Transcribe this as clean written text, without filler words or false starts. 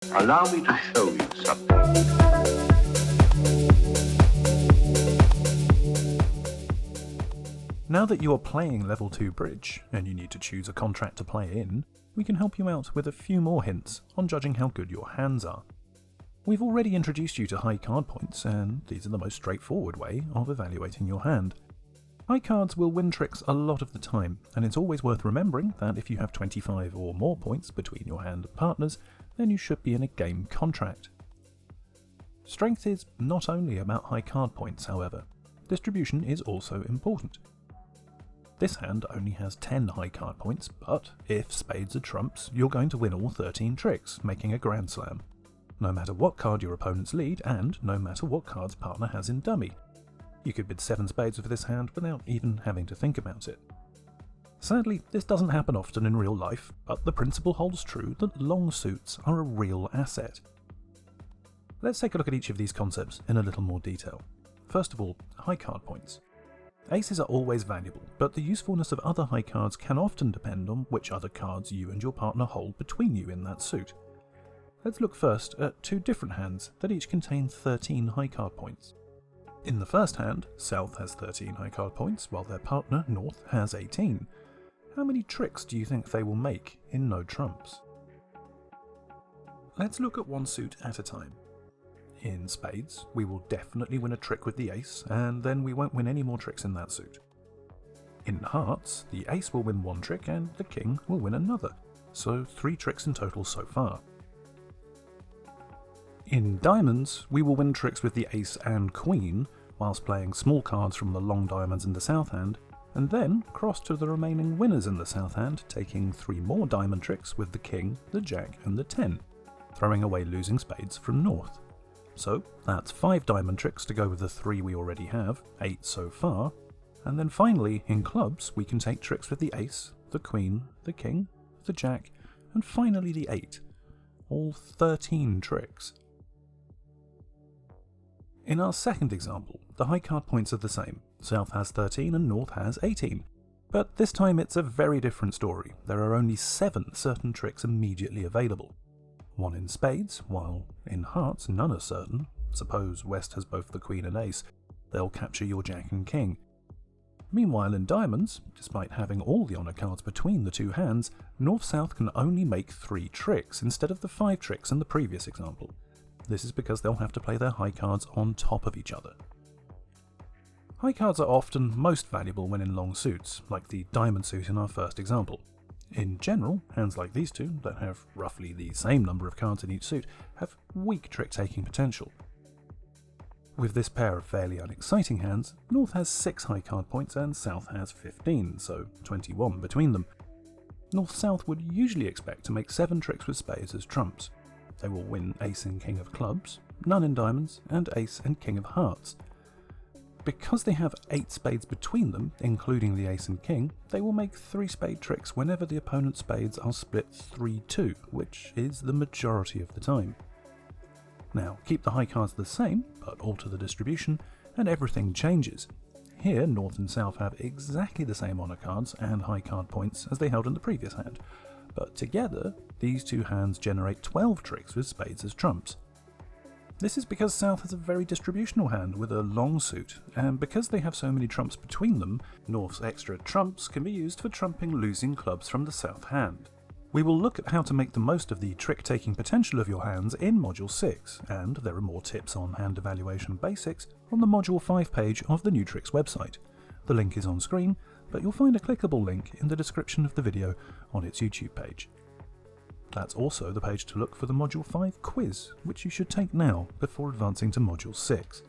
Allow me to show you something. Now that you are playing Level 2 Bridge, and you need to choose a contract to play in, we can help you out with a few more hints on judging how good your hands are. We've already introduced you to high card points, and these are the most straightforward way of evaluating your hand. High cards will win tricks a lot of the time, and it's always worth remembering that if you have 25 or more points between your hand and partners, then you should be in a game contract. Strength is not only about high card points, however. Distribution is also important. This hand only has 10 high card points, but if spades are trumps, you're going to win all 13 tricks, making a grand slam. No matter what card your opponents lead, and no matter what cards partner has in dummy. You could bid 7 spades for this hand without even having to think about it. Sadly, this doesn't happen often in real life, but the principle holds true that long suits are a real asset. Let's take a look at each of these concepts in a little more detail. First of all, high card points. Aces are always valuable, but the usefulness of other high cards can often depend on which other cards you and your partner hold between you in that suit. Let's look first at 2 different hands that each contain 13 high card points. In the first hand, South has 13 high card points, while their partner, North, has 18. How many tricks do you think they will make in no trumps? Let's look at one suit at a time. In spades, we will definitely win a trick with the ace, and then we won't win any more tricks in that suit. In hearts, the ace will win 1 trick and the king will win another, so 3 tricks in total so far. In diamonds, we will win tricks with the ace and queen, whilst playing small cards from the long diamonds in the south hand, and then cross to the remaining winners in the south hand, taking 3 more diamond tricks with the king, the jack and the 10, throwing away losing spades from north. So that's 5 diamond tricks to go with the 3 we already have, 8 so far, and then finally in clubs we can take tricks with the ace, the queen, the king, the jack, and finally the 8, all 13 tricks. In our second example, the high card points are the same. South has 13 and North has 18. But this time it's a very different story. There are only 7 certain tricks immediately available. 1 in spades, while in hearts none are certain. Suppose West has both the queen and ace, they'll capture your jack and king. Meanwhile in diamonds, despite having all the honour cards between the 2 hands, North-South can only make 3 tricks instead of the 5 tricks in the previous example. This is because they'll have to play their high cards on top of each other. High cards are often most valuable when in long suits, like the diamond suit in our first example. In general, hands like these 2, that have roughly the same number of cards in each suit, have weak trick-taking potential. With this pair of fairly unexciting hands, North has 6 high card points and South has 15, so 21 between them. North-South would usually expect to make 7 tricks with spades as trumps. They will win ace and king of clubs, none in diamonds, and ace and king of hearts. Because they have 8 spades between them, including the ace and king, they will make 3 spade tricks whenever the opponent's spades are split 3-2, which is the majority of the time. Now, keep the high cards the same, but alter the distribution, and everything changes. Here, North and South have exactly the same honour cards and high card points as they held in the previous hand, but together, these 2 hands generate 12 tricks with spades as trumps. This is because South has a very distributional hand with a long suit, and because they have so many trumps between them, North's extra trumps can be used for trumping losing clubs from the South hand. We will look at how to make the most of the trick-taking potential of your hands in Module 6, and there are more tips on hand evaluation basics on the Module 5 page of the NewTricks website. The link is on screen, but you'll find a clickable link in the description of the video on its YouTube page. That's also the page to look for the Module 5 quiz, which you should take now before advancing to Module 6.